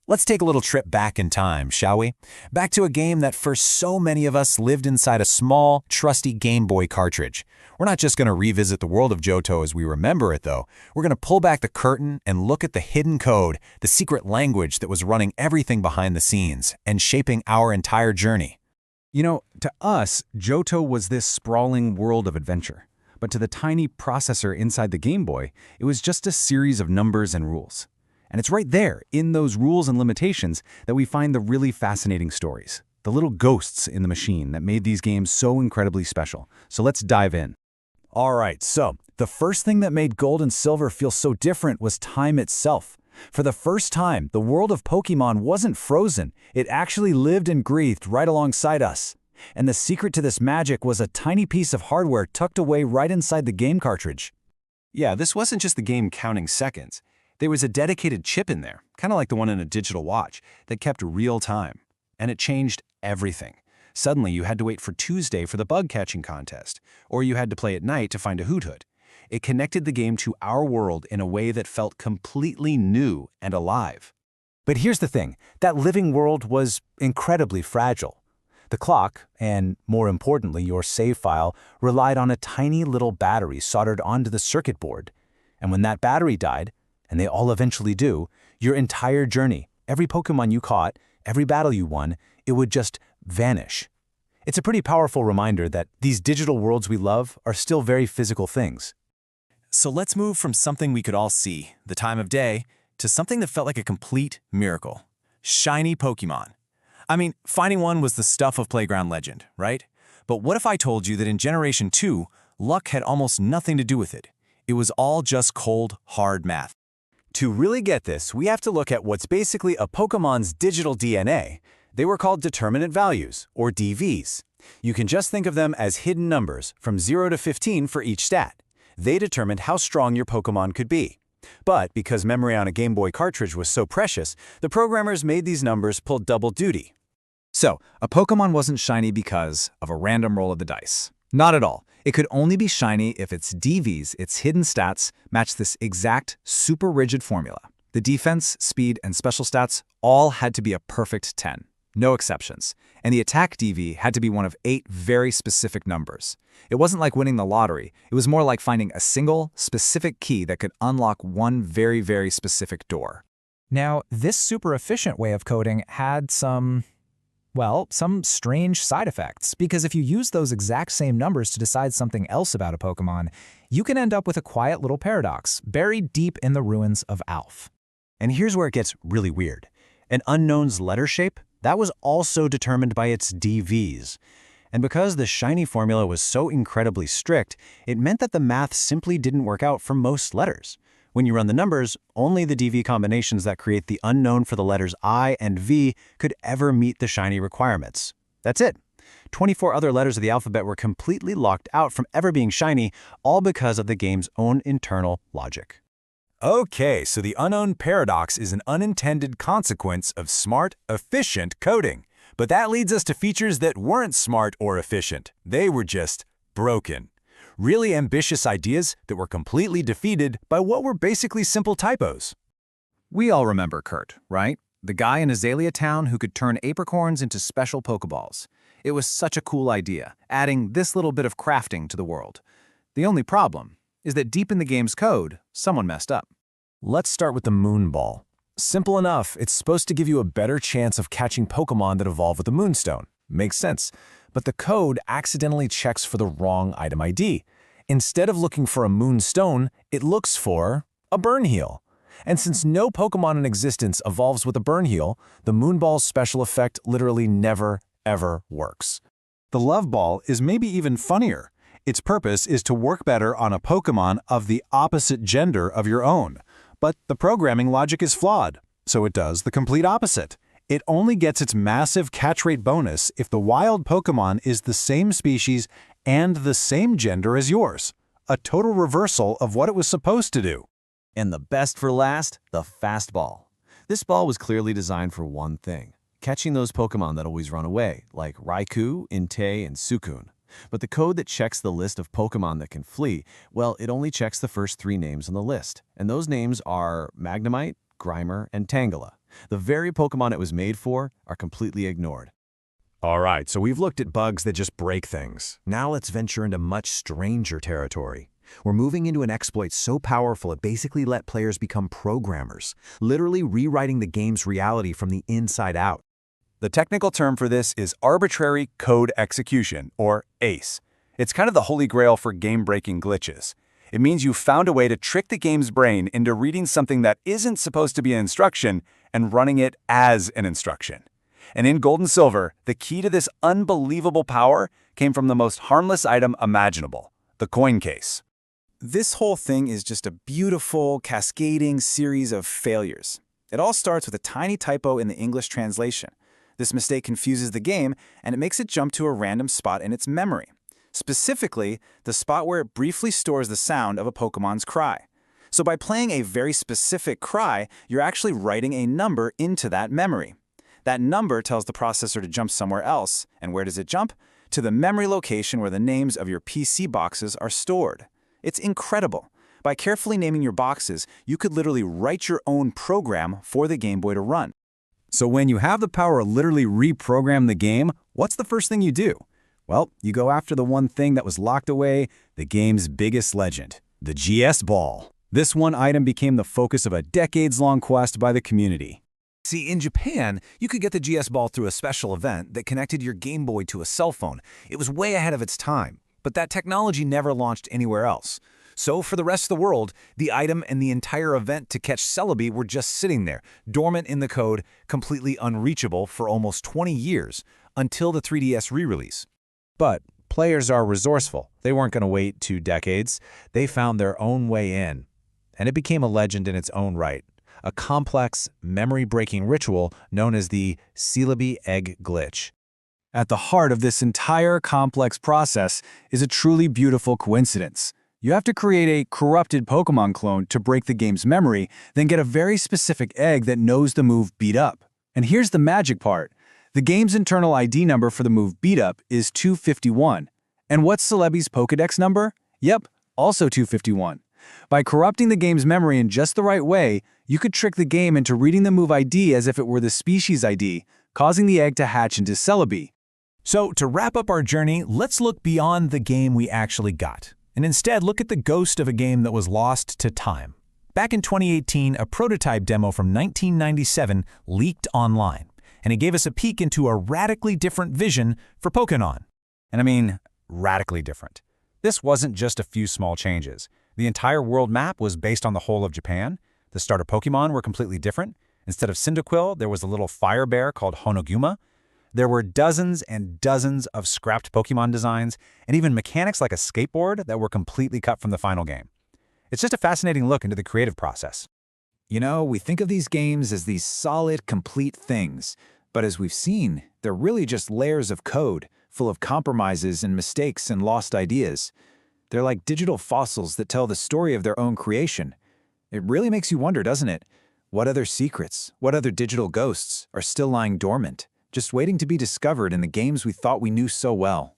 Let's take a little trip back in time, shall we? Back to a game that for so many of us lived inside a small, trusty Game Boy cartridge. We're not just going to revisit the world of Johto as we remember it, though. We're going to pull back the curtain and look at the hidden code, the secret language that was running everything behind the scenes and shaping our entire journey. You know, to us, Johto was this sprawling world of adventure. But to the tiny processor inside the Game Boy, it was just a series of numbers and rules. And it's right there, in those rules and limitations, that we find the really fascinating stories. The little ghosts in the machine that made these games so incredibly special. So let's dive in. All right, so the first thing that made Gold and Silver feel so different was time itself. For the first time, the world of Pokémon wasn't frozen. It actually lived and breathed right alongside us. And the secret to this magic was a tiny piece of hardware tucked away right inside the game cartridge. Yeah, this wasn't just the game counting seconds. There was a dedicated chip in there, kind of like the one in a digital watch, that kept real time. And it changed everything. Suddenly, you had to wait for Tuesday for the bug-catching contest, or you had to play at night to find a Hoot. It connected the game to our world in a way that felt completely new and alive. But here's the thing, that living world was incredibly fragile. The clock, and more importantly your save file, relied on a tiny little battery soldered onto the circuit board. And when that battery died, and they all eventually do, your entire journey, every Pokémon you caught, every battle you won, it would just vanish. It's a pretty powerful reminder that these digital worlds we love are still very physical things. So let's move from something we could all see, the time of day, to something that felt like a complete miracle. Shiny Pokémon. I mean, finding one was the stuff of playground legend, right? But what if I told you that in Generation 2, luck had almost nothing to do with it? It was all just cold, hard math. To really get this, we have to look at what's basically a Pokémon's digital DNA. They were called determinant values, or DVs. You can just think of them as hidden numbers, from 0 to 15 for each stat. They determined how strong your Pokémon could be. But because memory on a Game Boy cartridge was so precious, the programmers made these numbers pull double duty. So, a Pokémon wasn't shiny because of a random roll of the dice. Not at all. It could only be shiny if its DVs, its hidden stats, matched this exact, super rigid formula. The defense, speed, and special stats all had to be a perfect 10. No exceptions. And the attack DV had to be one of 8 very specific numbers. It wasn't like winning the lottery. It was more like finding a single, specific key that could unlock one very, very specific door. Now, this super efficient way of coding had some strange side effects, because if you use those exact same numbers to decide something else about a Pokémon, you can end up with a quiet little paradox buried deep in the ruins of Alph. And here's where it gets really weird. An unknown's letter shape, that was also determined by its DVs. And because the shiny formula was so incredibly strict, it meant that the math simply didn't work out for most letters. When you run the numbers, only the DV combinations that create the unknown for the letters I and V could ever meet the shiny requirements. That's it. 24 other letters of the alphabet were completely locked out from ever being shiny, all because of the game's own internal logic. Okay, so the unknown paradox is an unintended consequence of smart, efficient coding. But that leads us to features that weren't smart or efficient. They were just broken. Really ambitious ideas that were completely defeated by what were basically simple typos. We all remember Kurt, right? The guy in Azalea Town who could turn apricorns into special Pokeballs. It was such a cool idea, adding this little bit of crafting to the world. The only problem is that deep in the game's code, someone messed up. Let's start with the Moon Ball. Simple enough, it's supposed to give you a better chance of catching Pokémon that evolve with the Moonstone. Makes sense. But the code accidentally checks for the wrong item ID. Instead of looking for a Moonstone, it looks for a Burnheel. And since no Pokémon in existence evolves with a Burnheel, the Moon Ball's special effect literally never, ever works. The Love Ball is maybe even funnier. Its purpose is to work better on a Pokémon of the opposite gender of your own. But the programming logic is flawed, so it does the complete opposite. It only gets its massive catch rate bonus if the wild Pokémon is the same species and the same gender as yours. A total reversal of what it was supposed to do. And the best for last, the Fast Ball. This ball was clearly designed for one thing: catching those Pokémon that always run away, like Raikou, Entei, and Suicune. But the code that checks the list of Pokémon that can flee, well, it only checks the first 3 names on the list. And those names are Magnemite, Grimer, and Tangela. The very Pokémon it was made for are completely ignored. All right, so we've looked at bugs that just break things. Now let's venture into much stranger territory. We're moving into an exploit so powerful it basically let players become programmers, literally rewriting the game's reality from the inside out. The technical term for this is arbitrary code execution, or ACE. It's kind of the holy grail for game-breaking glitches. It means you found a way to trick the game's brain into reading something that isn't supposed to be an instruction and running it as an instruction. And in Gold and Silver, the key to this unbelievable power came from the most harmless item imaginable, the coin case. This whole thing is just a beautiful, cascading series of failures. It all starts with a tiny typo in the English translation. This mistake confuses the game, and it makes it jump to a random spot in its memory. Specifically, the spot where it briefly stores the sound of a Pokemon's cry. So by playing a very specific cry, you're actually writing a number into that memory. That number tells the processor to jump somewhere else, and where does it jump? To the memory location where the names of your PC boxes are stored. It's incredible. By carefully naming your boxes, you could literally write your own program for the Game Boy to run. So when you have the power to literally reprogram the game, what's the first thing you do? Well, you go after the one thing that was locked away, the game's biggest legend, the GS Ball. This one item became the focus of a decades-long quest by the community. See, in Japan, you could get the GS Ball through a special event that connected your Game Boy to a cell phone. It was way ahead of its time, but that technology never launched anywhere else. So for the rest of the world, the item and the entire event to catch Celebi were just sitting there, dormant in the code, completely unreachable for almost 20 years, until the 3DS re-release. But players are resourceful. They weren't going to wait 2 decades. They found their own way in, and it became a legend in its own right. A complex, memory-breaking ritual known as the Celebi Egg Glitch. At the heart of this entire complex process is a truly beautiful coincidence. You have to create a corrupted Pokémon clone to break the game's memory, then get a very specific egg that knows the move Beat Up. And here's the magic part. The game's internal ID number for the move Beat Up is 251. And what's Celebi's Pokédex number? Yep, also 251. By corrupting the game's memory in just the right way, you could trick the game into reading the move ID as if it were the species ID, causing the egg to hatch into Celebi. So to wrap up our journey, let's look beyond the game we actually got, and instead look at the ghost of a game that was lost to time. Back in 2018, a prototype demo from 1997 leaked online, and it gave us a peek into a radically different vision for Pokémon. And I mean, radically different. This wasn't just a few small changes. The entire world map was based on the whole of Japan. The starter Pokémon were completely different. Instead of Cyndaquil, there was a little fire bear called Honoguma. There were dozens and dozens of scrapped Pokémon designs, and even mechanics like a skateboard that were completely cut from the final game. It's just a fascinating look into the creative process. You know, we think of these games as these solid, complete things, but as we've seen, they're really just layers of code, full of compromises and mistakes and lost ideas. They're like digital fossils that tell the story of their own creation. It really makes you wonder, doesn't it? What other secrets, what other digital ghosts are still lying dormant, just waiting to be discovered in the games we thought we knew so well?